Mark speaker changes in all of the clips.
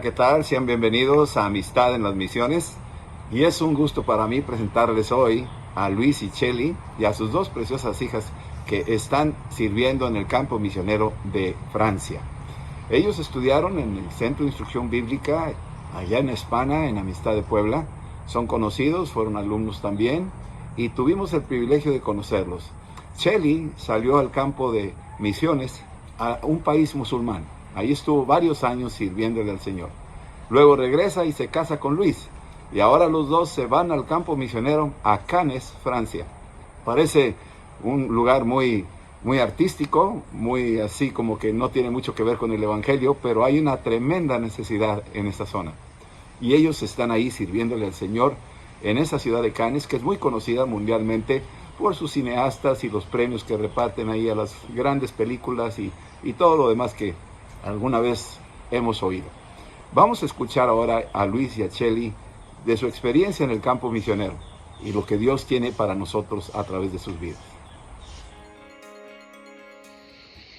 Speaker 1: Hola, ¿qué tal? Sean bienvenidos a Amistad en las Misiones. Y es un gusto para mí presentarles hoy a Luis y Chely y a sus dos preciosas hijas que están sirviendo en el campo misionero de Francia. Ellos estudiaron en el Centro de Instrucción Bíblica allá en España, en Amistad de Puebla. Son conocidos, fueron alumnos también y tuvimos el privilegio de conocerlos. Chely salió al campo de misiones a un país musulmán. Ahí estuvo varios años sirviéndole al Señor. Luego regresa y se casa con Luis. Y ahora los dos se van al campo misionero a Cannes, Francia. Parece un lugar muy artístico, muy así como que no tiene mucho que ver con el Evangelio, pero hay una tremenda necesidad en esta zona. Y ellos están ahí sirviéndole al Señor en esa ciudad de Cannes, que es muy conocida mundialmente por sus cineastas y los premios que reparten ahí a las grandes películas y todo lo demás que alguna vez hemos oído. Vamos a escuchar ahora a Luis y a Chely de su experiencia en el campo misionero y lo que Dios tiene para nosotros a través de sus vidas.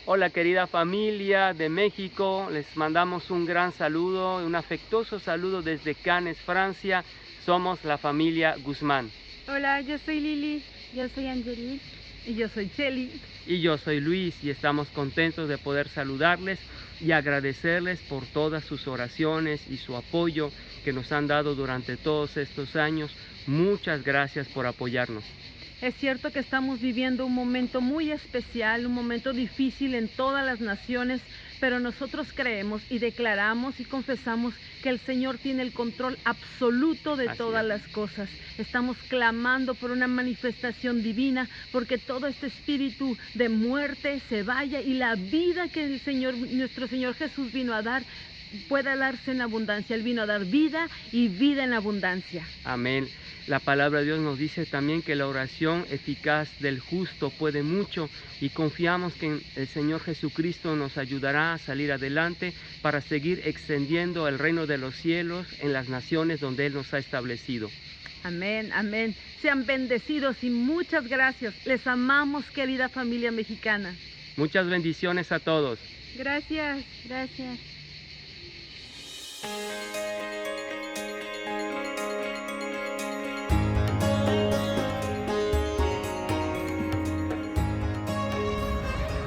Speaker 2: Hola querida familia de México, les mandamos un gran saludo, un afectuoso saludo desde Cannes, Francia. Somos la familia Guzmán.
Speaker 3: Hola, yo soy Lili, yo soy Angelique y yo soy Chely.
Speaker 2: Y yo soy Luis y estamos contentos de poder saludarles y agradecerles por todas sus oraciones y su apoyo que nos han dado durante todos estos años. Muchas gracias por apoyarnos.
Speaker 3: Es cierto que estamos viviendo un momento muy especial, un momento difícil en todas las naciones, pero nosotros creemos y declaramos y confesamos que el Señor tiene el control absoluto de todas las cosas. Estamos clamando por una manifestación divina, porque todo este espíritu de muerte se vaya y la vida que el Señor, nuestro Señor Jesús vino a dar, pueda darse en abundancia. Él vino a dar vida y vida en abundancia.
Speaker 2: Amén. La palabra de Dios nos dice también que la oración eficaz del justo puede mucho y confiamos que el Señor Jesucristo nos ayudará a salir adelante para seguir extendiendo el reino de los cielos en las naciones donde Él nos ha establecido.
Speaker 3: Amén, amén. Sean bendecidos y muchas gracias. Les amamos, querida familia mexicana.
Speaker 2: Muchas bendiciones a todos.
Speaker 3: Gracias, gracias.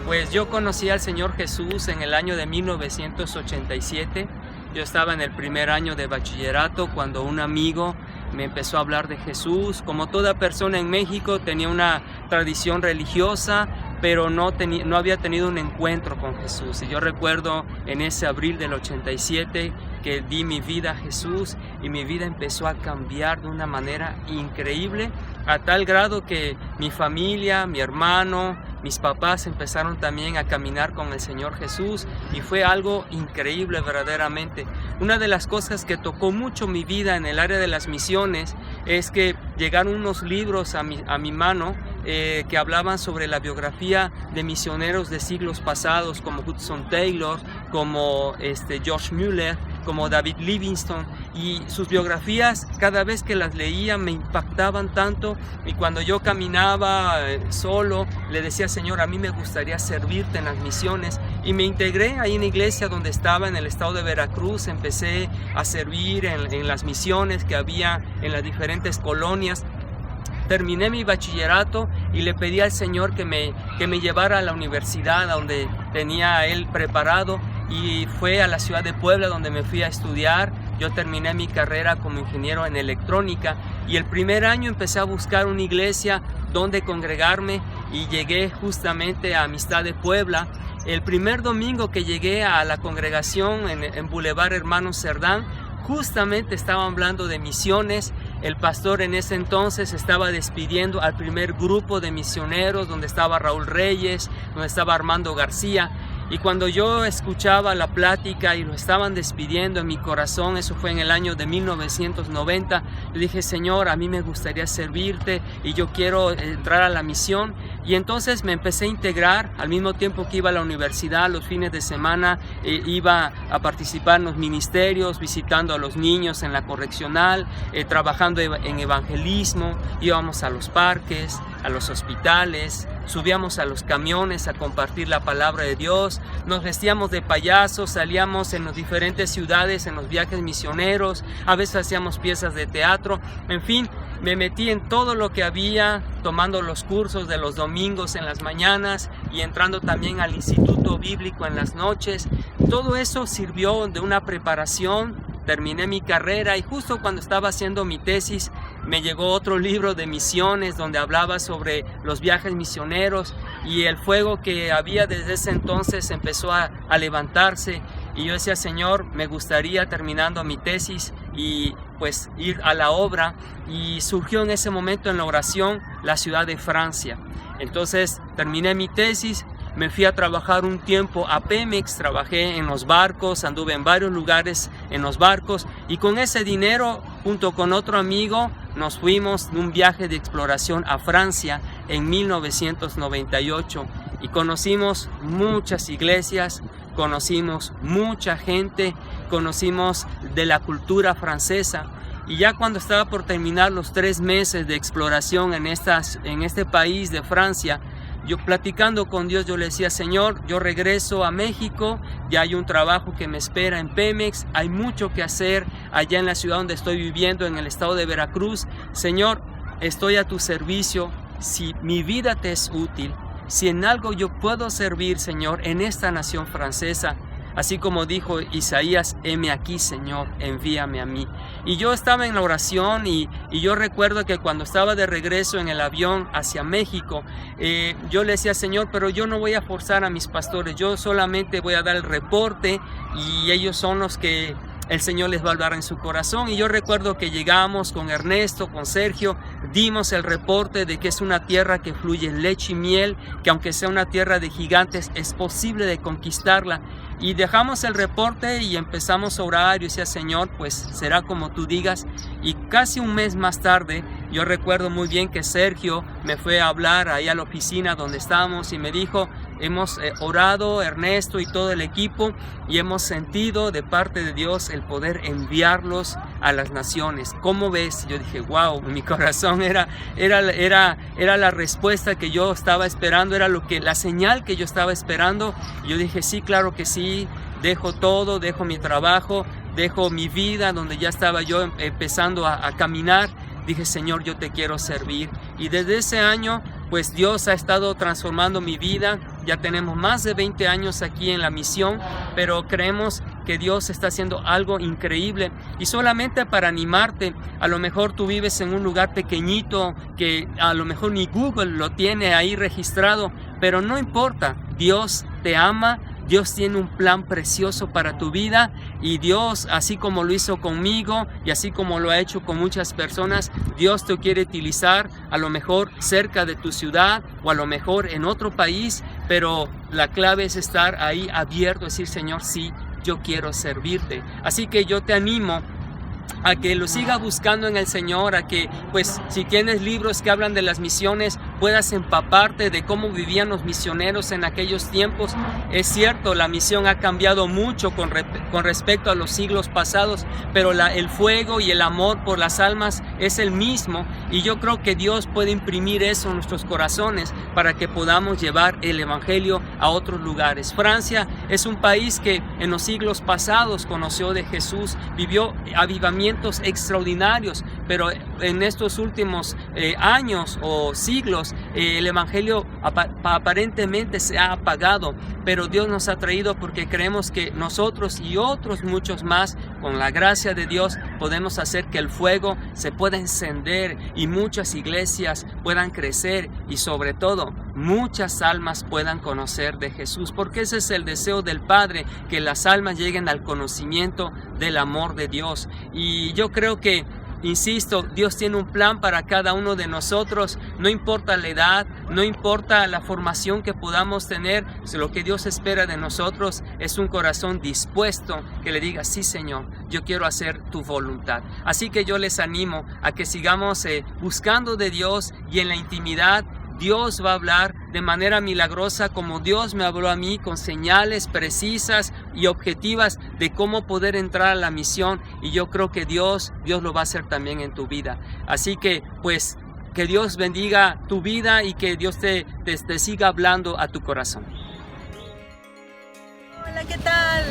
Speaker 2: Pues yo conocí al Señor Jesús en el año de 1987. Yo estaba en el primer año de bachillerato cuando un amigo me empezó a hablar de Jesús. Como toda persona en México tenía una tradición religiosa, pero no había tenido un encuentro con Jesús. Y yo recuerdo en ese abril del 87 que di mi vida a Jesús y mi vida empezó a cambiar de una manera increíble, a tal grado que mi familia, mi hermano, mis papás empezaron también a caminar con el Señor Jesús y fue algo increíble verdaderamente. Una de las cosas que tocó mucho mi vida en el área de las misiones es que llegaron unos libros a mi mano que hablaban sobre la biografía de misioneros de siglos pasados como Hudson Taylor, como George Mueller, como David Livingstone, y sus biografías cada vez que las leía me impactaban tanto, y cuando yo caminaba solo le decía: Señor, a mí me gustaría servirte en las misiones, y me integré ahí en la iglesia donde estaba en el estado de Veracruz. Empecé a servir en las misiones que había en las diferentes colonias. Terminé mi bachillerato y le pedí al Señor que me llevara a la universidad a donde tenía Él preparado, y fue a la ciudad de Puebla donde me fui a estudiar. Yo terminé mi carrera como ingeniero en electrónica y el primer año empecé a buscar una iglesia donde congregarme y llegué justamente a Amistad de Puebla. El primer domingo que llegué a la congregación en Boulevard Hermanos Cerdán, justamente estaban hablando de misiones. El pastor en ese entonces estaba despidiendo al primer grupo de misioneros, donde estaba Raúl Reyes, donde estaba Armando García. Y cuando yo escuchaba la plática y lo estaban despidiendo en mi corazón, eso fue en el año de 1990, le dije: Señor, a mí me gustaría servirte y yo quiero entrar a la misión. Y entonces me empecé a integrar, al mismo tiempo que iba a la universidad, los fines de semana iba a participar en los ministerios, visitando a los niños en la correccional, trabajando en evangelismo. Íbamos a los parques, a los hospitales, subíamos a los camiones a compartir la palabra de Dios, nos vestíamos de payasos, salíamos en las diferentes ciudades, en los viajes misioneros, a veces hacíamos piezas de teatro, en fin, me metí en todo lo que había, tomando los cursos de los domingos en las mañanas y entrando también al instituto bíblico en las noches. Todo eso sirvió de una preparación. Terminé mi carrera y justo cuando estaba haciendo mi tesis me llegó otro libro de misiones donde hablaba sobre los viajes misioneros, y el fuego que había desde ese entonces empezó a levantarse, y yo decía, Señor, me gustaría, terminando mi tesis, y pues ir a la obra, y surgió en ese momento en la oración la ciudad de Francia. Entonces terminé mi tesis, me fui a trabajar un tiempo a Pemex, trabajé en los barcos, anduve en varios lugares en los barcos, y con ese dinero, junto con otro amigo, nos fuimos de un viaje de exploración a Francia en 1998, y conocimos muchas iglesias, conocimos mucha gente, conocimos de la cultura francesa. Y ya cuando estaba por terminar los 3 meses de exploración en este país de Francia, yo platicando con Dios, yo le decía, Señor, yo regreso a México, ya hay un trabajo que me espera en Pemex, hay mucho que hacer allá en la ciudad donde estoy viviendo, en el estado de Veracruz. Señor, estoy a tu servicio, si mi vida te es útil, si en algo yo puedo servir, Señor, en esta nación francesa, así como dijo Isaías, heme aquí, Señor, envíame a mí. Y yo estaba en la oración y yo recuerdo que cuando estaba de regreso en el avión hacia México, yo le decía, Señor, pero yo no voy a forzar a mis pastores, yo solamente voy a dar el reporte y ellos son los que el Señor les va a hablar en su corazón. Y yo recuerdo que llegamos con Ernesto, con Sergio, dimos el reporte de que es una tierra que fluye leche y miel, que aunque sea una tierra de gigantes, es posible de conquistarla. Y dejamos el reporte y empezamos a orar. Yo decía, Señor, pues será como tú digas. Y casi un mes más tarde, yo recuerdo muy bien que Sergio me fue a hablar ahí a la oficina donde estábamos y me dijo, hemos orado, Ernesto y todo el equipo, y hemos sentido de parte de Dios el poder enviarlos a las naciones. ¿Cómo ves? Yo dije, wow, mi corazón era la respuesta que yo estaba esperando, era la señal que yo estaba esperando. Y yo dije, sí, claro que sí, dejo todo, dejo mi trabajo, dejo mi vida donde ya estaba yo empezando a caminar. Dije, Señor, yo te quiero servir. Y desde ese año, pues Dios ha estado transformando mi vida. Ya tenemos más de 20 años aquí en la misión, pero creemos que Dios está haciendo algo increíble. Y solamente para animarte, a lo mejor tú vives en un lugar pequeñito que a lo mejor ni Google lo tiene ahí registrado, pero no importa, Dios te ama. Dios tiene un plan precioso para tu vida, y Dios, así como lo hizo conmigo y así como lo ha hecho con muchas personas, Dios te quiere utilizar, a lo mejor cerca de tu ciudad o a lo mejor en otro país, pero la clave es estar ahí abierto, decir, Señor, sí, yo quiero servirte. Así que yo te animo a que lo siga buscando en el Señor, a que pues si tienes libros que hablan de las misiones, puedas empaparte de cómo vivían los misioneros en aquellos tiempos. Es cierto, la misión ha cambiado mucho con respecto a los siglos pasados, pero el fuego y el amor por las almas es el mismo, y yo creo que Dios puede imprimir eso en nuestros corazones para que podamos llevar el evangelio a otros lugares. Francia es un país que en los siglos pasados conoció de Jesús, vivió avivamientos extraordinarios, pero en estos últimos años o siglos el evangelio aparentemente se ha apagado, pero Dios nos ha traído porque creemos que nosotros y otros muchos más, con la gracia de Dios, podemos hacer que el fuego se pueda encender y muchas iglesias puedan crecer, y sobre todo muchas almas puedan conocer de Jesús, porque ese es el deseo del Padre, que las almas lleguen al conocimiento del amor de Dios. Y yo creo que, insisto, Dios tiene un plan para cada uno de nosotros, no importa la edad, no importa la formación que podamos tener, lo que Dios espera de nosotros es un corazón dispuesto que le diga, sí, Señor, yo quiero hacer tu voluntad. Así que yo les animo a que sigamos buscando de Dios, y en la intimidad Dios va a hablar de manera milagrosa, como Dios me habló a mí, con señales precisas y objetivas de cómo poder entrar a la misión, y yo creo que Dios lo va a hacer también en tu vida. Así que pues que Dios bendiga tu vida y que Dios te siga hablando a tu corazón.
Speaker 4: Hola, ¿qué tal?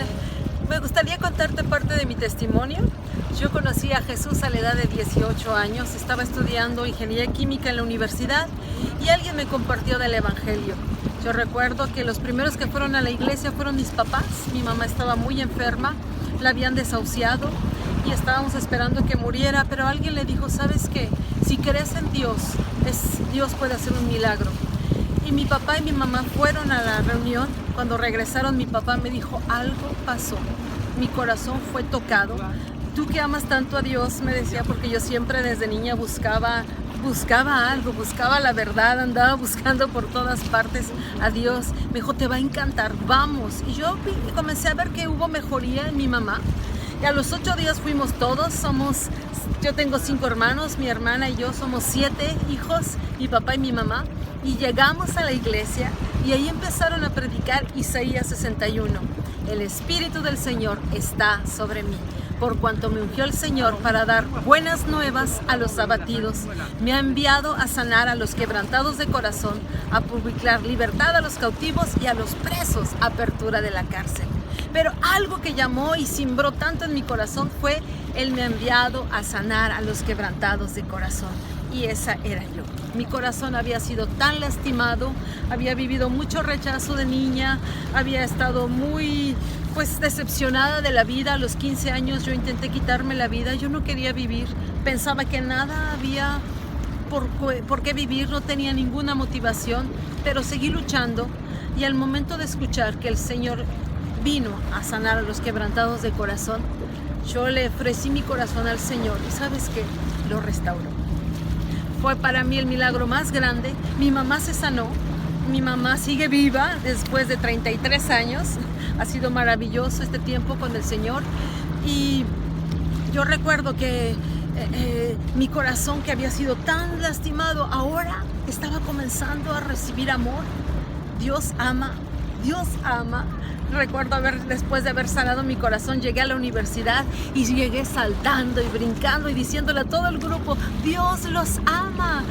Speaker 4: Me gustaría contarte parte de mi testimonio. Yo conocí a Jesús a la edad de 18 años, estaba estudiando ingeniería química en la universidad y alguien me compartió del evangelio. Yo recuerdo que los primeros que fueron a la iglesia fueron mis papás. Mi mamá estaba muy enferma, la habían desahuciado y estábamos esperando que muriera, pero alguien le dijo, ¿sabes qué? Si crees en Dios, Dios puede hacer un milagro. Y mi papá y mi mamá fueron a la reunión. Cuando regresaron, mi papá me dijo, algo pasó. Mi corazón fue tocado. Tú que amas tanto a Dios, me decía, porque yo siempre desde niña buscaba algo, buscaba la verdad, andaba buscando por todas partes a Dios. Me dijo, te va a encantar, vamos. Y yo comencé a ver que hubo mejoría en mi mamá. Y a los 8 días fuimos todos, yo tengo 5 hermanos, mi hermana y yo somos 7 hijos, mi papá y mi mamá. Y llegamos a la iglesia y ahí empezaron a predicar Isaías 61. El Espíritu del Señor está sobre mí, por cuanto me ungió el Señor para dar buenas nuevas a los abatidos. Me ha enviado a sanar a los quebrantados de corazón, a publicar libertad a los cautivos y a los presos, apertura de la cárcel. Pero algo que llamó y cimbró tanto en mi corazón fue, Él me ha enviado a sanar a los quebrantados de corazón. Y esa era yo. Mi corazón había sido tan lastimado, había vivido mucho rechazo de niña, había estado muy decepcionada de la vida. A los 15 años yo intenté quitarme la vida, yo no quería vivir, pensaba que nada había por qué vivir, no tenía ninguna motivación, pero seguí luchando y al momento de escuchar que el Señor vino a sanar a los quebrantados de corazón, yo le ofrecí mi corazón al Señor y ¿sabes qué? Lo restauró. Fue para mí el milagro más grande. Mi mamá se sanó, mi mamá sigue viva después de 33 años. Ha sido maravilloso este tiempo con el Señor. Y yo recuerdo que mi corazón, que había sido tan lastimado, ahora estaba comenzando a recibir amor. Dios ama, Dios ama. Recuerdo después de haber sanado mi corazón, llegué a la universidad y llegué saltando y brincando y diciéndole a todo el grupo, Dios los ama,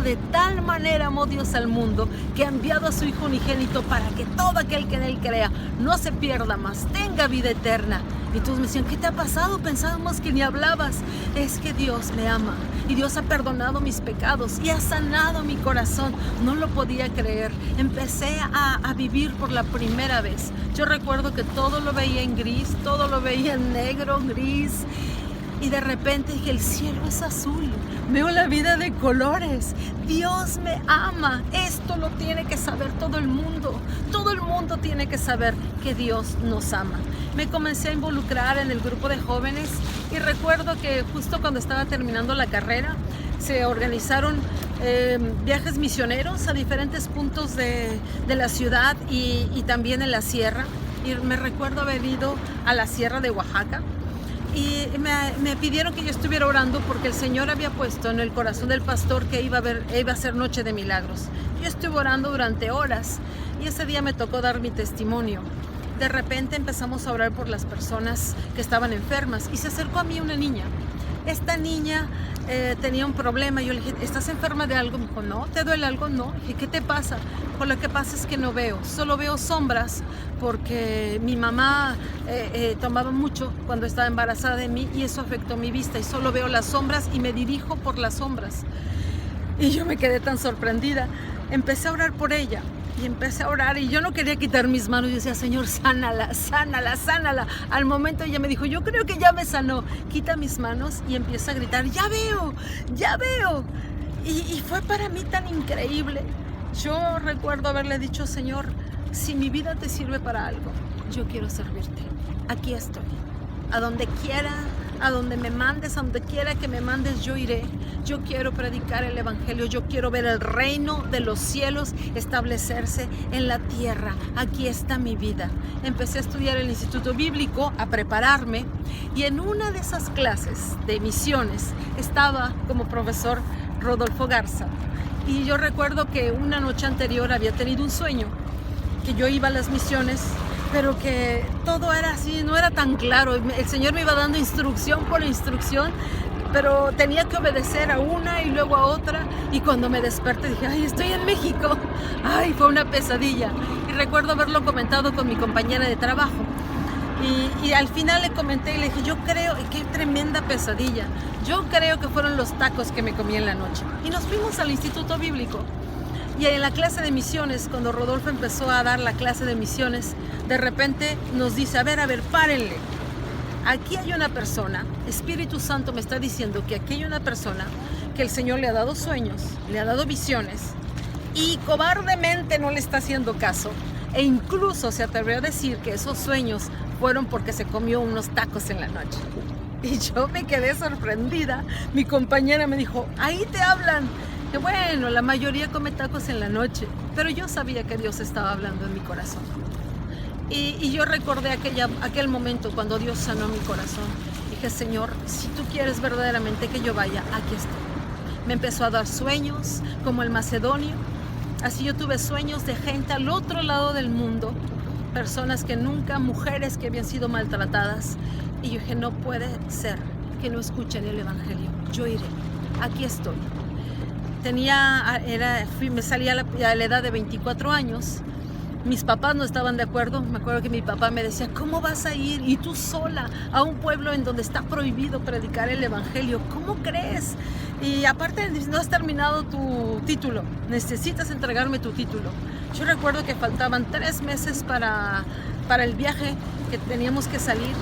Speaker 4: de tal manera amó Dios al mundo que ha enviado a su Hijo unigénito para que todo aquel que en Él crea no se pierda más, tenga vida eterna. Y todos me decían, ¿qué te ha pasado? Pensábamos que ni hablabas. Es que Dios me ama y Dios ha perdonado mis pecados y ha sanado mi corazón. No lo podía creer. Empecé a vivir por la primera vez. Yo recuerdo que todo lo veía en gris, todo lo veía en negro, gris. Y de repente dije, el cielo es azul, veo la vida de colores, Dios me ama, esto lo tiene que saber todo el mundo tiene que saber que Dios nos ama. Me comencé a involucrar en el grupo de jóvenes y recuerdo que justo cuando estaba terminando la carrera, se organizaron viajes misioneros a diferentes puntos de la ciudad y también en la sierra. Y me recuerdo haber ido a la sierra de Oaxaca. Y me pidieron que yo estuviera orando porque el Señor había puesto en el corazón del pastor que iba a ser noche de milagros. Yo estuve orando durante horas y ese día me tocó dar mi testimonio. De repente empezamos a orar por las personas que estaban enfermas y se acercó a mí una niña. Esta niña tenía un problema. Yo le dije, ¿estás enferma de algo? Me dijo, no. ¿Te duele algo? No. Dije, ¿qué te pasa? Pues lo que pasa es que no veo, solo veo sombras porque mi mamá tomaba mucho cuando estaba embarazada de mí y eso afectó mi vista y solo veo las sombras y me dirijo por las sombras. Y yo me quedé tan sorprendida. Empecé a orar por ella. Y empecé a orar y yo no quería quitar mis manos. Yo decía, Señor, sánala, sánala, sánala. Al momento ella me dijo, yo creo que ya me sanó. Quita mis manos y empieza a gritar, ya veo, ya veo. Y fue para mí tan increíble. Yo recuerdo haberle dicho, Señor, si mi vida te sirve para algo, yo quiero servirte. Aquí estoy. A donde quiera, a donde me mandes, a donde quiera que me mandes, yo iré. Yo quiero predicar el evangelio, yo quiero ver el reino de los cielos establecerse en la tierra. Aquí está mi vida. Empecé a estudiar el Instituto Bíblico, a prepararme, y en una de esas clases de misiones estaba como profesor Rodolfo Garza. Y yo recuerdo que una noche anterior había tenido un sueño, que yo iba a las misiones, pero que todo era así, no era tan claro. El Señor me iba dando instrucción por instrucción, pero tenía que obedecer a una y luego a otra, y cuando me desperté dije, ay, estoy en México. Ay, fue una pesadilla. Y recuerdo haberlo comentado con mi compañera de trabajo. Y al final le comenté y le dije, yo creo, qué tremenda pesadilla, yo creo que fueron los tacos que me comí en la noche. Y nos fuimos al Instituto Bíblico. Y en la clase de misiones, cuando Rodolfo empezó a dar la clase de misiones, de repente nos dice, a ver, párenle. Aquí hay una persona, Espíritu Santo me está diciendo que aquí hay una persona que el Señor le ha dado sueños, le ha dado visiones, y cobardemente no le está haciendo caso. E incluso se atrevió a decir que esos sueños fueron porque se comió unos tacos en la noche. Y yo me quedé sorprendida. Mi compañera me dijo, ahí te hablan. Que bueno, la mayoría come tacos en la noche, pero yo sabía que Dios estaba hablando en mi corazón. Y yo recordé aquel momento cuando Dios sanó mi corazón. Dije, Señor, si tú quieres verdaderamente que yo vaya, aquí estoy. Me empezó a dar sueños como el macedonio. Así yo tuve sueños de gente al otro lado del mundo, personas que nunca, mujeres que habían sido maltratadas. Y yo dije, no puede ser que no escuchen el Evangelio. Yo iré, aquí estoy. Me salía a la edad de 24 años. Mis papás no estaban de acuerdo. Me acuerdo que mi papá me decía, ¿cómo vas a ir? Y tú sola, a un pueblo en donde está prohibido predicar el Evangelio. ¿Cómo crees? Y aparte, no has terminado tu título. Necesitas entregarme tu título. Yo recuerdo que faltaban 3 meses para el viaje que teníamos que salir.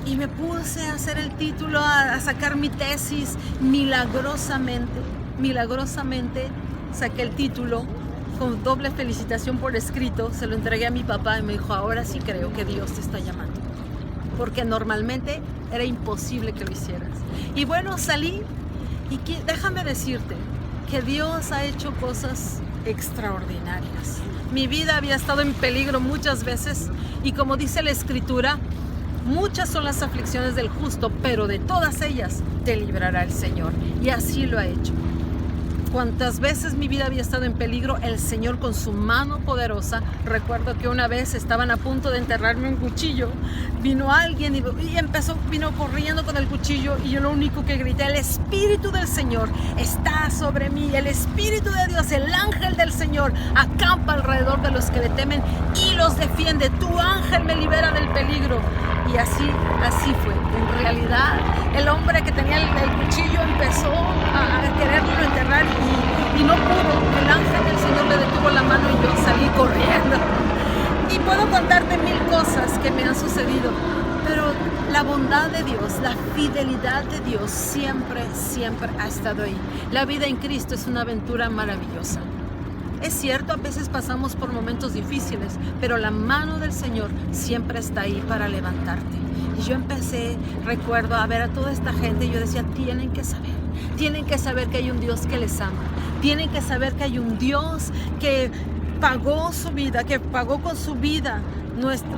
Speaker 4: Y me puse a hacer el título, a sacar mi tesis. Milagrosamente saqué el título con doble felicitación por escrito. Se lo entregué a mi papá y me dijo, ahora sí creo que Dios te está llamando, porque normalmente era imposible que lo hicieras. Y bueno, salí y déjame decirte que Dios ha hecho cosas extraordinarias. Mi vida había estado en peligro muchas veces y como dice la Escritura, muchas son las aflicciones del justo, pero de todas ellas te librará el Señor. Y así lo ha hecho. Cuantas veces mi vida había estado en peligro, el Señor con su mano poderosa. Recuerdo que una vez estaban a punto de enterrarme un cuchillo. Vino alguien y vino corriendo con el cuchillo y yo lo único que grité, el Espíritu del Señor está sobre mí. El Espíritu de Dios, el ángel del Señor, acampa alrededor de los que le temen y los defiende. Tu ángel me libera del peligro. Y así fue. En realidad, el hombre que tenía el cuchillo empezó a quererlo enterrar y no pudo. El ángel del Señor le detuvo la mano y yo salí corriendo. Y puedo contarte 1000 cosas que me han sucedido, pero la bondad de Dios, la fidelidad de Dios siempre ha estado ahí. La vida en Cristo es una aventura maravillosa. Es cierto, a veces pasamos por momentos difíciles, pero la mano del Señor siempre está ahí para levantarte. Y yo recuerdo, a ver a toda esta gente y yo decía, tienen que saber que hay un Dios que les ama. Tienen que saber que hay un Dios que pagó su vida, que pagó con su vida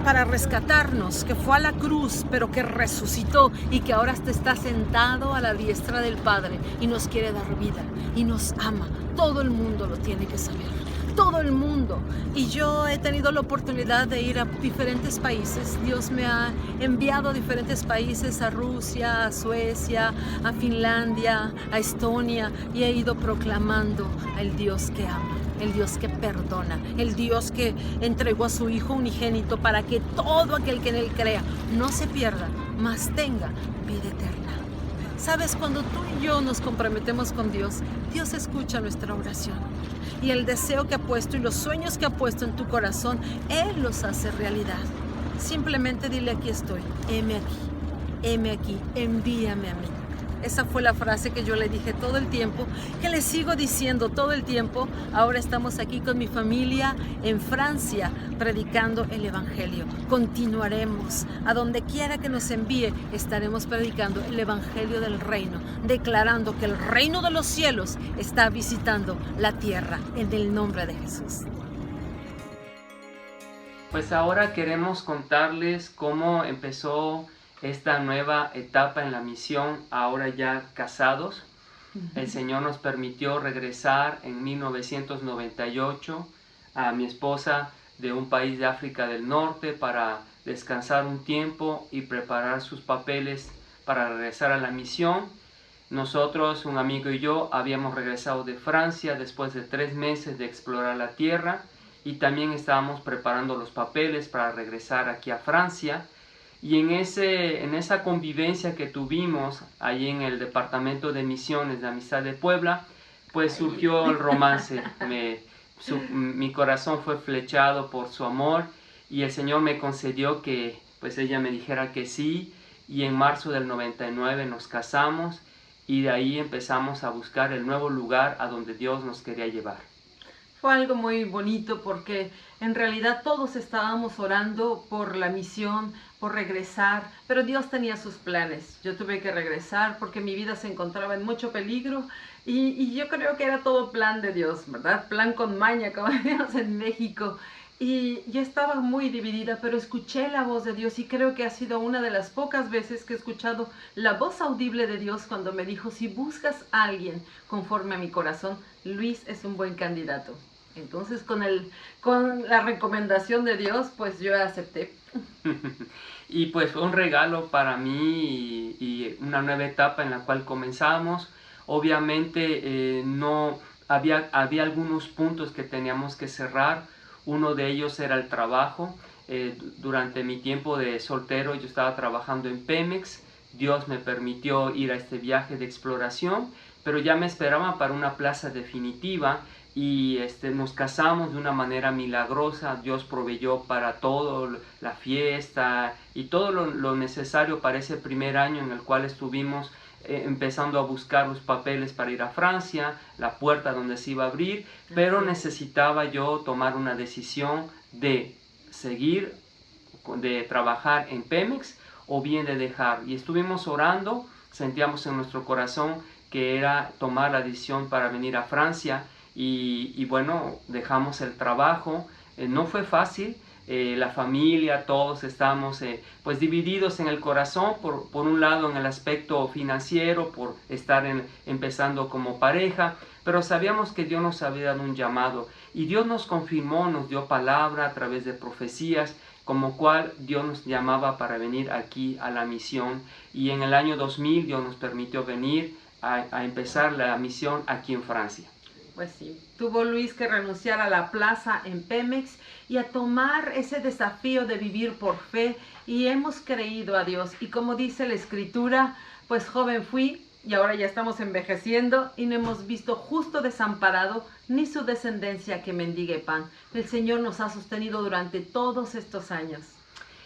Speaker 4: para rescatarnos, que fue a la cruz, pero que resucitó y que ahora está sentado a la diestra del Padre y nos quiere dar vida y nos ama. Todo el mundo lo tiene que saber, todo el mundo. Y yo he tenido la oportunidad de ir a diferentes países. Dios me ha enviado a diferentes países, a Rusia, a Suecia, a Finlandia, a Estonia, y he ido proclamando al Dios que ama, el Dios que perdona, el Dios que entregó a su Hijo unigénito para que todo aquel que en Él crea no se pierda, mas tenga vida eterna. Sabes, cuando tú y yo nos comprometemos con Dios, Dios escucha nuestra oración. Y el deseo que ha puesto y los sueños que ha puesto en tu corazón, Él los hace realidad. Simplemente dile, aquí estoy, heme aquí, envíame a mí. Esa fue la frase que yo le dije todo el tiempo, que le sigo diciendo todo el tiempo. Ahora estamos aquí con mi familia en Francia predicando el Evangelio. Continuaremos. A donde quiera que nos envíe, estaremos predicando el Evangelio del reino, declarando que el reino de los cielos está visitando la tierra en el nombre de Jesús.
Speaker 2: Pues ahora queremos contarles cómo empezó esta nueva etapa en la misión, ahora ya casados. El Señor nos permitió regresar en 1998 a mi esposa de un país de África del Norte para descansar un tiempo y preparar sus papeles para regresar a la misión. Nosotros, un amigo y yo, habíamos regresado de Francia después de 3 meses de explorar la tierra y también estábamos preparando los papeles para regresar aquí a Francia. Y en esa convivencia que tuvimos ahí en el Departamento de Misiones de Amistad de Puebla, pues surgió el romance. Mi corazón fue flechado por su amor y el Señor me concedió que pues ella me dijera que sí, y en marzo del 99 nos casamos y de ahí empezamos a buscar el nuevo lugar a donde Dios nos quería llevar.
Speaker 4: Fue algo muy bonito porque en realidad todos estábamos orando por la misión, por regresar, pero Dios tenía sus planes. Yo tuve que regresar porque mi vida se encontraba en mucho peligro y yo creo que era todo plan de Dios, ¿verdad? Plan con maña, como decíamos en México. Y yo estaba muy dividida, pero escuché la voz de Dios y creo que ha sido una de las pocas veces que he escuchado la voz audible de Dios cuando me dijo, si buscas a alguien conforme a mi corazón, Luis es un buen candidato. Entonces con la recomendación de Dios, pues yo acepté.
Speaker 2: Y pues fue un regalo para mí y una nueva etapa en la cual comenzamos. Obviamente no había algunos puntos que teníamos que cerrar. Uno de ellos era el trabajo. Durante mi tiempo de soltero yo estaba trabajando en Pemex. Dios me permitió ir a este viaje de exploración, pero ya me esperaban para una plaza definitiva y nos casamos de una manera milagrosa. Dios proveyó para todo, la fiesta y todo lo necesario para ese primer año en el cual estuvimos empezando a buscar los papeles para ir a Francia, la puerta donde se iba a abrir, pero necesitaba yo tomar una decisión de seguir, de trabajar en Pemex o bien de dejar. Y estuvimos orando, sentíamos en nuestro corazón que era tomar la decisión para venir a Francia y bueno, dejamos el trabajo. No fue fácil. La familia, todos estamos pues divididos en el corazón, por un lado en el aspecto financiero, por estar empezando como pareja, pero sabíamos que Dios nos había dado un llamado y Dios nos confirmó, nos dio palabra a través de profecías, como cual Dios nos llamaba para venir aquí a la misión, y en el año 2000 Dios nos permitió venir a empezar la misión aquí en Francia.
Speaker 4: Pues sí, tuvo Luis que renunciar a la plaza en Pemex y a tomar ese desafío de vivir por fe, y hemos creído a Dios. Y como dice la Escritura, pues joven fui y ahora ya estamos envejeciendo y no hemos visto justo desamparado ni su descendencia que mendigue pan. El Señor nos ha sostenido durante todos estos años.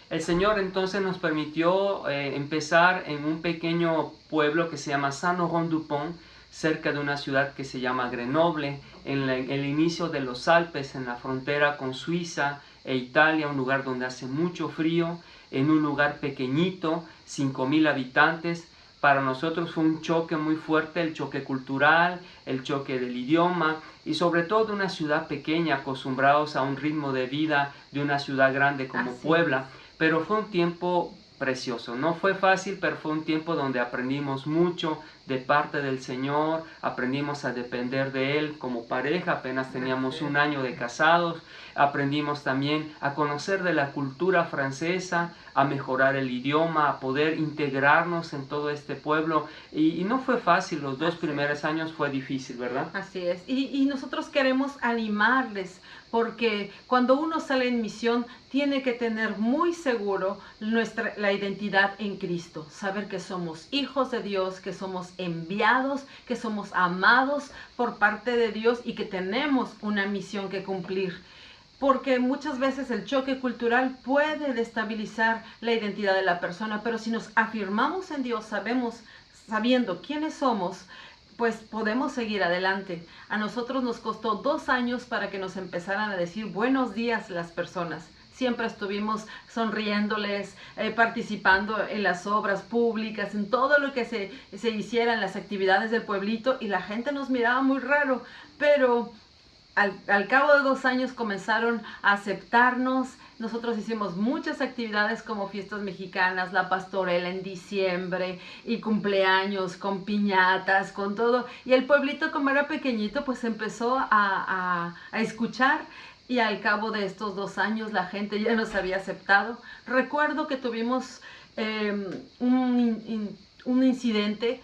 Speaker 2: El Señor entonces nos permitió empezar en un pequeño pueblo que se llama Saint-Laurent-du-Pont, cerca de una ciudad que se llama Grenoble, en el inicio de los Alpes, en la frontera con Suiza e Italia, un lugar donde hace mucho frío, en un lugar pequeñito, 5,000 habitantes. Para nosotros fue un choque muy fuerte, el choque cultural, el choque del idioma y sobre todo de una ciudad pequeña, acostumbrados a un ritmo de vida de una ciudad grande como Puebla. Pero fue un tiempo precioso. No fue fácil, pero fue un tiempo donde aprendimos mucho de parte del Señor, aprendimos a depender de Él como pareja, apenas teníamos un año de casados, aprendimos también a conocer de la cultura francesa, a mejorar el idioma, a poder integrarnos en todo este pueblo, y no fue fácil, los 2 primeros años fue difícil, ¿verdad?
Speaker 4: Así es, y nosotros queremos animarles, porque cuando uno sale en misión tiene que tener muy seguro la identidad en Cristo, saber que somos hijos de Dios, que somos enviados, que somos amados por parte de Dios y que tenemos una misión que cumplir. Porque muchas veces el choque cultural puede destabilizar la identidad de la persona, pero si nos afirmamos en Dios, sabiendo quiénes somos, pues podemos seguir adelante. A nosotros nos costó 2 años para que nos empezaran a decir buenos días las personas. Siempre estuvimos sonriéndoles, participando en las obras públicas, en todo lo que se hiciera en las actividades del pueblito, y la gente nos miraba muy raro, pero al cabo de 2 años comenzaron a aceptarnos. Nosotros hicimos muchas actividades como fiestas mexicanas, la pastorela en diciembre y cumpleaños con piñatas, con todo. Y el pueblito, como era pequeñito, pues empezó a escuchar. Y al cabo de estos 2 años la gente ya nos había aceptado. Recuerdo que tuvimos un incidente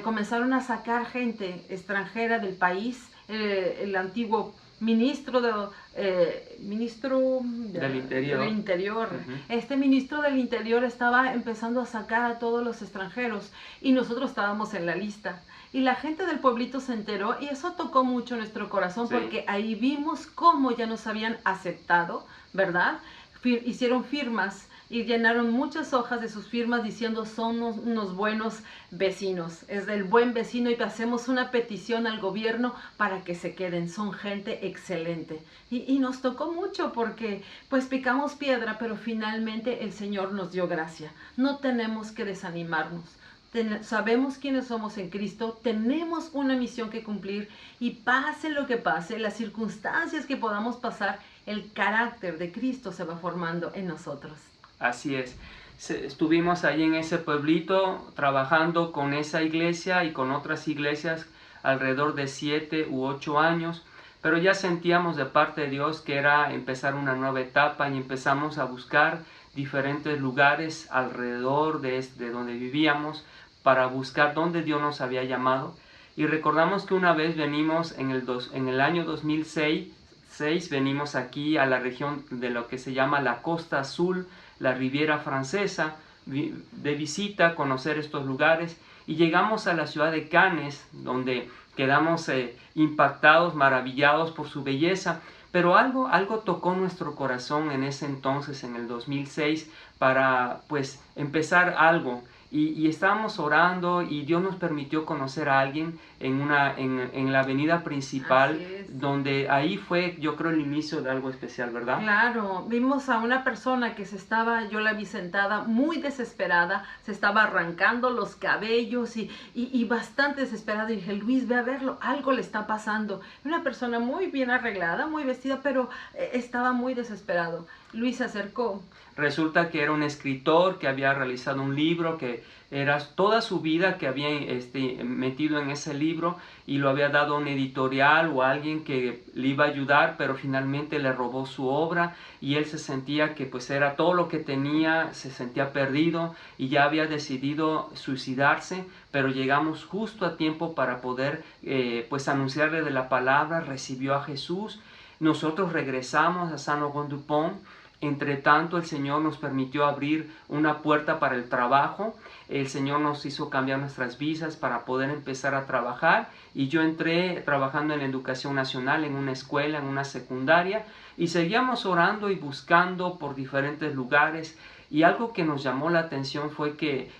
Speaker 3: comenzaron a sacar gente extranjera del país. El antiguo ministro del Interior. Este ministro del Interior estaba empezando a sacar a todos los extranjeros y nosotros estábamos en la lista. Y la gente del pueblito se enteró y eso tocó mucho nuestro corazón, sí, porque ahí vimos cómo ya nos habían aceptado, ¿verdad? Hicieron firmas y llenaron muchas hojas de sus firmas diciendo son unos buenos vecinos, es del buen vecino, y hacemos una petición al gobierno para que se queden, son gente excelente. Y nos tocó mucho porque pues picamos piedra, pero finalmente el Señor nos dio gracia. No tenemos que desanimarnos. Sabemos quiénes somos en Cristo, tenemos una misión que cumplir y pase lo que pase, las circunstancias que podamos pasar, el carácter de Cristo se va formando en nosotros.
Speaker 2: Así es. Estuvimos ahí en ese pueblito trabajando con esa iglesia y con otras iglesias alrededor de 7 u 8 años, pero ya sentíamos de parte de Dios que era empezar una nueva etapa y empezamos a buscar diferentes lugares alrededor de donde vivíamos para buscar dónde Dios nos había llamado. Y recordamos que una vez venimos en el año 2006, venimos aquí a la región de lo que se llama la Costa Azul, la Riviera Francesa, de visita a conocer estos lugares, y llegamos a la ciudad de Cannes, donde quedamos impactados, maravillados por su belleza. Pero algo tocó nuestro corazón en ese entonces, en el 2006, para pues empezar algo. Y estábamos orando y Dios nos permitió conocer a alguien en la avenida principal, donde ahí fue, yo creo, el inicio de algo especial, ¿verdad?
Speaker 3: Claro, vimos a una persona que yo la vi sentada muy desesperada, se estaba arrancando los cabellos y bastante desesperada. Y dije, Luis, ve a verlo, algo le está pasando. Una persona muy bien arreglada, muy vestida, pero estaba muy desesperado. Luis se acercó.
Speaker 2: Resulta que era un escritor que había realizado un libro, que era toda su vida que había metido en ese libro, y lo había dado a un editorial o a alguien que le iba a ayudar, pero finalmente le robó su obra y él se sentía que pues era todo lo que tenía, se sentía perdido y ya había decidido suicidarse, pero llegamos justo a tiempo para poder pues anunciarle de la palabra. Recibió a Jesús. Nosotros regresamos a Saint-Laurent-du-Pont. Entre tanto, el Señor nos permitió abrir una puerta para el trabajo. El Señor nos hizo cambiar nuestras visas para poder empezar a trabajar. Y yo entré trabajando en la educación nacional, en una escuela, en una secundaria. Y seguíamos orando y buscando por diferentes lugares. Y algo que nos llamó la atención fue que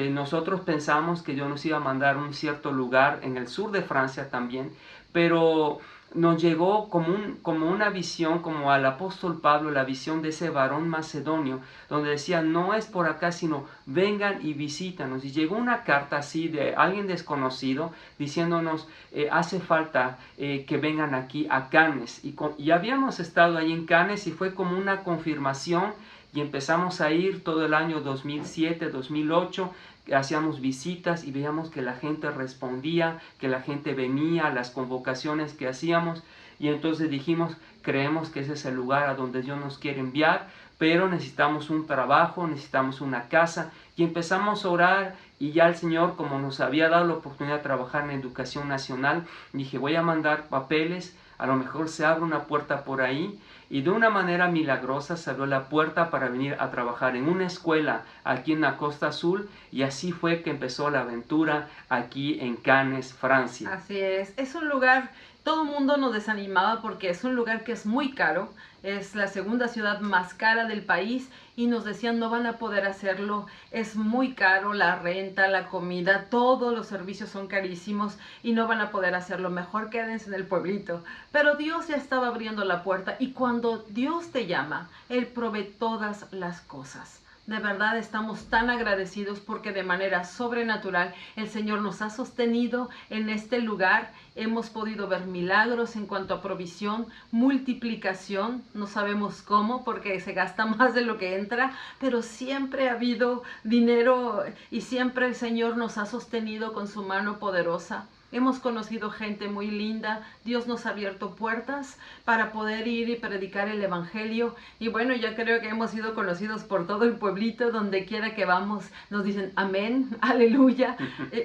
Speaker 2: nosotros pensamos que Dios nos iba a mandar a un cierto lugar en el sur de Francia también. Pero nos llegó como una visión, como al apóstol Pablo, la visión de ese varón macedonio, donde decía, no es por acá, sino vengan y visítanos. Y llegó una carta así de alguien desconocido, diciéndonos, hace falta que vengan aquí a Cannes. Y habíamos estado ahí en Cannes y fue como una confirmación, y empezamos a ir todo el año 2007, 2008, hacíamos visitas y veíamos que la gente respondía, que la gente venía a las convocaciones que hacíamos, y entonces dijimos, creemos que ese es el lugar a donde Dios nos quiere enviar, pero necesitamos un trabajo, necesitamos una casa, y empezamos a orar. Y ya el Señor, como nos había dado la oportunidad de trabajar en educación nacional, dije, voy a mandar papeles, a lo mejor se abre una puerta por ahí. Y de una manera milagrosa se abrió la puerta para venir a trabajar en una escuela aquí en la Costa Azul, y así fue que empezó la aventura aquí en Cannes, Francia.
Speaker 3: Así es un lugar, todo el mundo nos desanimaba porque es un lugar que es muy caro, es la segunda ciudad más cara del país, y nos decían no van a poder hacerlo, es muy caro, la renta, la comida, todos los servicios son carísimos y no van a poder hacerlo, mejor quédense en el pueblito. Pero Dios ya estaba abriendo la puerta, y cuando Dios te llama, Él provee todas las cosas. De verdad estamos tan agradecidos porque de manera sobrenatural el Señor nos ha sostenido en este lugar. Hemos podido ver milagros en cuanto a provisión, multiplicación, no sabemos cómo porque se gasta más de lo que entra, pero siempre ha habido dinero y siempre el Señor nos ha sostenido con su mano poderosa. hemos conocido gente muy linda, Dios nos ha abierto puertas para poder ir y predicar el evangelio, y bueno, ya creo que hemos sido conocidos por todo el pueblito, donde quiera que vamos nos dicen amén, aleluya,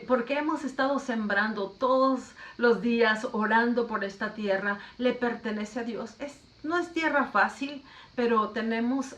Speaker 3: porque hemos estado sembrando todos los días, orando por esta tierra. Le pertenece a Dios. No es tierra fácil, pero tenemos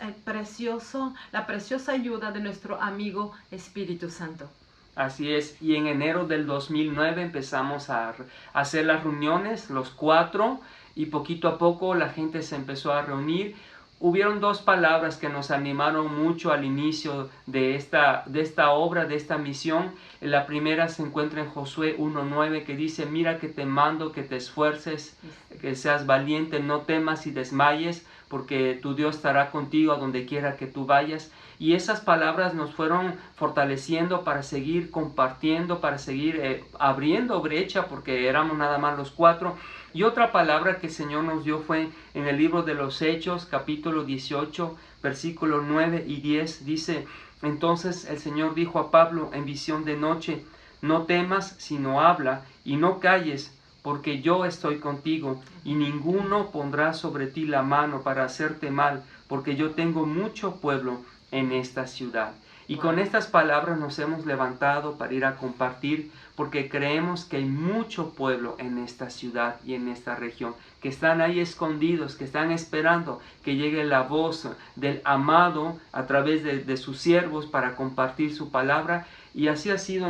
Speaker 3: la preciosa ayuda de nuestro amigo Espíritu Santo.
Speaker 2: Así es, y en enero del 2009 empezamos a hacer las reuniones, los 4, y poquito a poco la gente se empezó a reunir. Hubieron 2 palabras que nos animaron mucho al inicio de esta obra, de esta misión. La primera se encuentra en Josué 1:9, que dice: mira que te mando que te esfuerces, que seas valiente, no temas y desmayes, porque tu Dios estará contigo a donde quiera que tú vayas. Y esas palabras nos fueron fortaleciendo para seguir compartiendo, para seguir abriendo brecha, porque éramos nada más los 4. Y otra palabra que el Señor nos dio fue en el libro de los Hechos, capítulo 18, versículos 9 y 10. Dice: entonces el Señor dijo a Pablo en visión de noche: no temas, sino habla, y no calles, porque yo estoy contigo, y ninguno pondrá sobre ti la mano para hacerte mal, porque yo tengo mucho pueblo en esta ciudad. Y con estas palabras nos hemos levantado para ir a compartir, porque creemos que hay mucho pueblo en esta ciudad y en esta región, que están ahí escondidos, que están esperando que llegue la voz del amado a través de sus siervos para compartir su palabra. Y así ha sido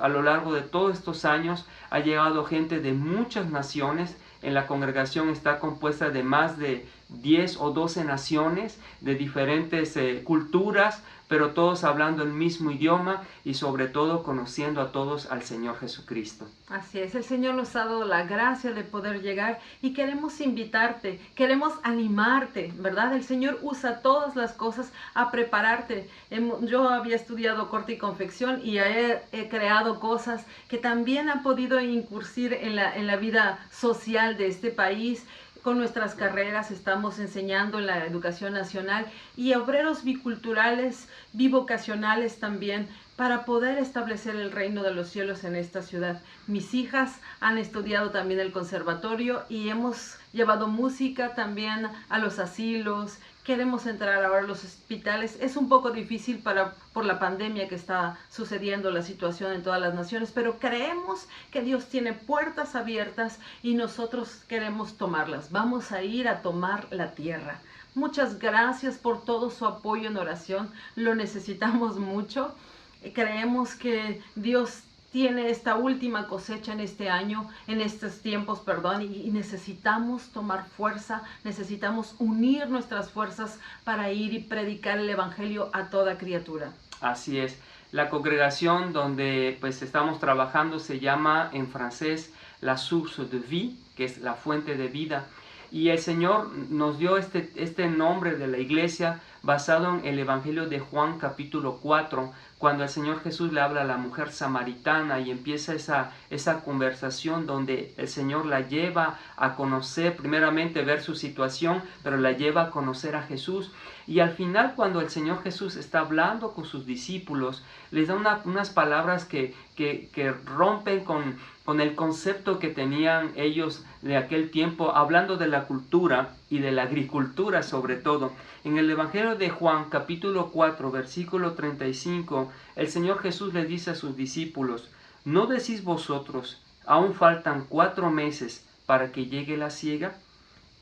Speaker 2: a lo largo de todos estos años. Ha llegado gente de muchas naciones. En la congregación está compuesta de más de 10 o 12 naciones, de diferentes culturas, pero todos hablando el mismo idioma y sobre todo conociendo a todos al Señor Jesucristo.
Speaker 3: Así es, el Señor nos ha dado la gracia de poder llegar y queremos invitarte, queremos animarte, ¿verdad? El Señor usa todas las cosas a prepararte. Yo había estudiado corte y confección y he creado cosas que también han podido incurrir en la vida social de este país. Con nuestras carreras estamos enseñando en la educación nacional y obreros biculturales, bivocacionales también, para poder establecer el reino de los cielos en esta ciudad. Mis hijas han estudiado también el conservatorio y hemos llevado música también a los asilos. Queremos entrar ahora a los hospitales. Es un poco difícil por la pandemia que está sucediendo, la situación en todas las naciones, pero creemos que Dios tiene puertas abiertas y nosotros queremos tomarlas. Vamos a ir a tomar la tierra. Muchas gracias por todo su apoyo en oración. Lo necesitamos mucho. Creemos que Dios tiene esta última cosecha en este año, en estos tiempos, y necesitamos tomar fuerza, necesitamos unir nuestras fuerzas para ir y predicar el evangelio a toda criatura.
Speaker 2: Así es. La congregación donde pues estamos trabajando se llama en francés la source de vie, que es la fuente de vida. Y el Señor nos dio este nombre de la iglesia basado en el Evangelio de Juan capítulo 4, cuando el Señor Jesús le habla a la mujer samaritana y empieza esa conversación donde el Señor la lleva a conocer, primeramente ver su situación, pero la lleva a conocer a Jesús. Y al final, cuando el Señor Jesús está hablando con sus discípulos, les da unas palabras que rompen con el concepto que tenían ellos de aquel tiempo, hablando de la cultura y de la agricultura sobre todo. En el Evangelio de Juan, capítulo 4, versículo 35, el Señor Jesús le dice a sus discípulos: ¿no decís vosotros, aún faltan 4 meses para que llegue la siega?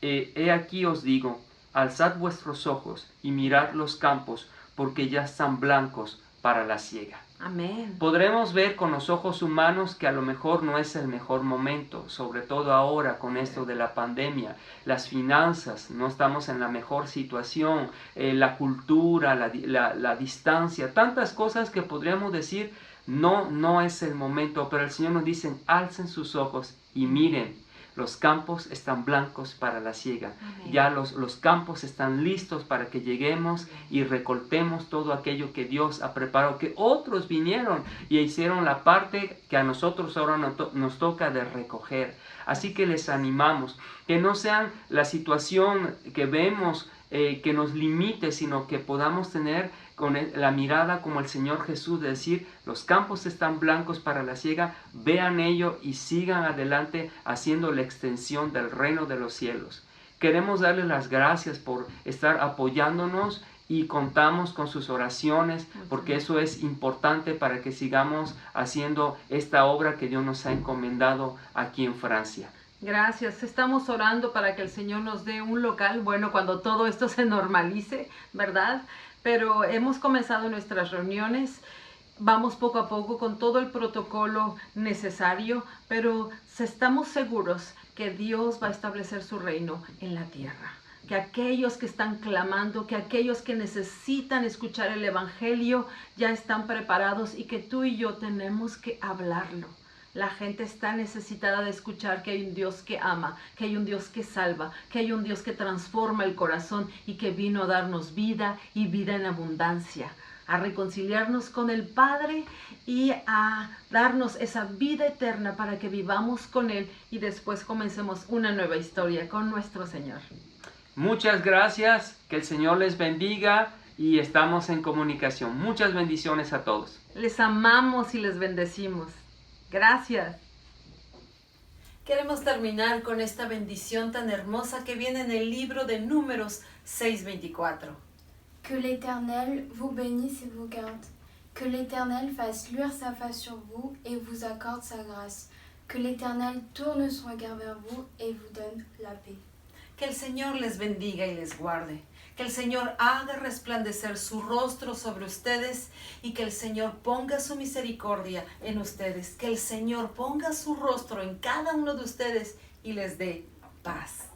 Speaker 2: He aquí os digo, alzad vuestros ojos y mirad los campos, porque ya están blancos para la siega.
Speaker 3: Amén.
Speaker 2: Podremos ver con los ojos humanos que a lo mejor no es el mejor momento, sobre todo ahora con esto de la pandemia. Las finanzas, no estamos en la mejor situación, la cultura, la distancia, tantas cosas que podríamos decir no es el momento, pero el Señor nos dice: alcen sus ojos y miren. Los campos están blancos para la siega. Amén. Ya los campos están listos para que lleguemos y recoltemos todo aquello que Dios ha preparado, que otros vinieron y hicieron la parte que a nosotros ahora nos toca de recoger. Así que les animamos, que no sean la situación que vemos que nos limite, sino que podamos tener con la mirada como el Señor Jesús, de decir, los campos están blancos para la siega, vean ello y sigan adelante haciendo la extensión del reino de los cielos. Queremos darles las gracias por estar apoyándonos y contamos con sus oraciones, porque eso es importante para que sigamos haciendo esta obra que Dios nos ha encomendado aquí en Francia.
Speaker 4: Gracias, estamos orando para que el Señor nos dé un local, bueno, cuando todo esto se normalice, ¿verdad? Pero hemos comenzado nuestras reuniones, vamos poco a poco con todo el protocolo necesario, pero estamos seguros que Dios va a establecer su reino en la tierra. Que aquellos que están clamando, que aquellos que necesitan escuchar el Evangelio ya están preparados y que tú y yo tenemos que hablarlo. La gente está necesitada de escuchar que hay un Dios que ama, que hay un Dios que salva, que hay un Dios que transforma el corazón y que vino a darnos vida y vida en abundancia, a reconciliarnos con el Padre y a darnos esa vida eterna para que vivamos con Él y después comencemos una nueva historia con nuestro Señor.
Speaker 2: Muchas gracias, que el Señor les bendiga y estamos en comunicación. Muchas bendiciones a todos.
Speaker 4: Les amamos y les bendecimos. Gracias. Queremos terminar con esta bendición tan hermosa que viene en el libro de Números 6:24.
Speaker 5: Que l'Éternel vous bénisse et vous garde. Que l'Éternel fasse luire sa face sur vous et vous accorde sa grâce. Que l'Éternel tourne son regard vers vous et vous donne la paix.
Speaker 4: Que el Señor les bendiga y les guarde. Que el Señor haga resplandecer su rostro sobre ustedes y que el Señor ponga su misericordia en ustedes. Que el Señor ponga su rostro en cada uno de ustedes y les dé paz.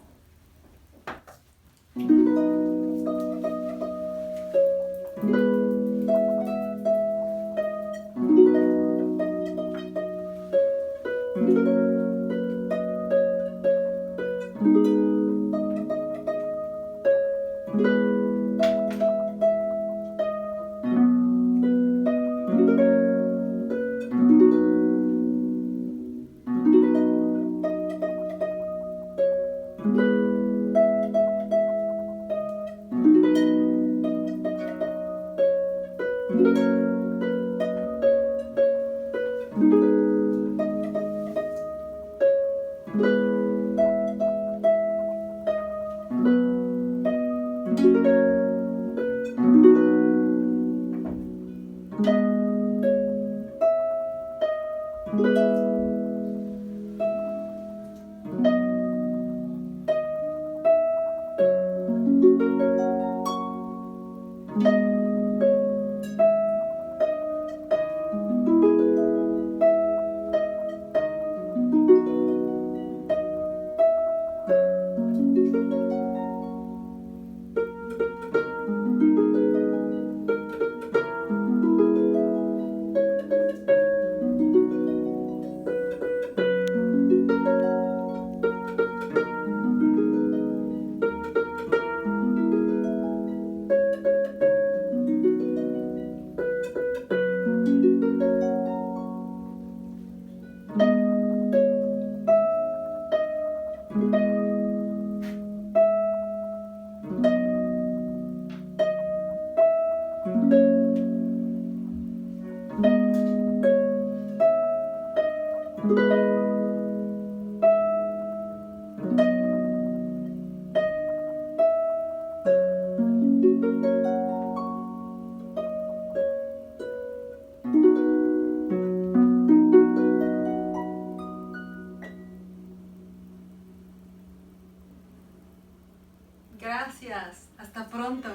Speaker 4: Gracias. Hasta pronto.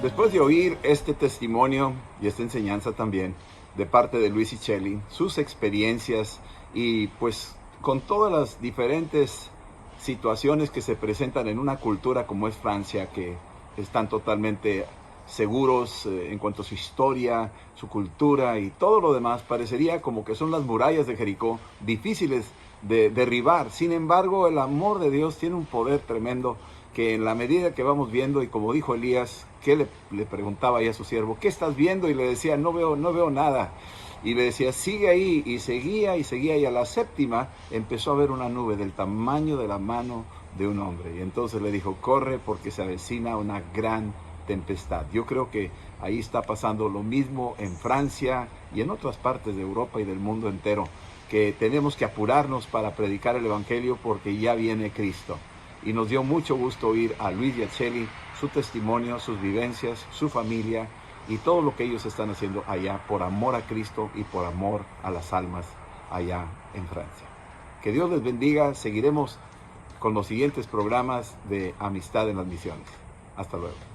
Speaker 1: Después de oír este testimonio y esta enseñanza también de parte de Luis y Chely, sus experiencias y pues con todas las diferentes situaciones que se presentan en una cultura como es Francia, que están totalmente seguros en cuanto a su historia, su cultura y todo lo demás, parecería como que son las murallas de Jericó, difíciles de derribar. Sin embargo, el amor de Dios tiene un poder tremendo que en la medida que vamos viendo, y como dijo Elías, que le preguntaba ahí a su siervo, ¿qué estás viendo? Y le decía, no veo nada. Y le decía, sigue ahí, y seguía, y a la séptima empezó a ver una nube del tamaño de la mano de un hombre. Y entonces le dijo, corre porque se avecina una gran tempestad. Yo creo que ahí está pasando lo mismo en Francia y en otras partes de Europa y del mundo entero, que tenemos que apurarnos para predicar el Evangelio porque ya viene Cristo. Y nos dio mucho gusto oír a Luis y a Chely, su testimonio, sus vivencias, su familia y todo lo que ellos están haciendo allá por amor a Cristo y por amor a las almas allá en Francia. Que Dios les bendiga. Seguiremos con los siguientes programas de Amistad en las Misiones. Hasta luego.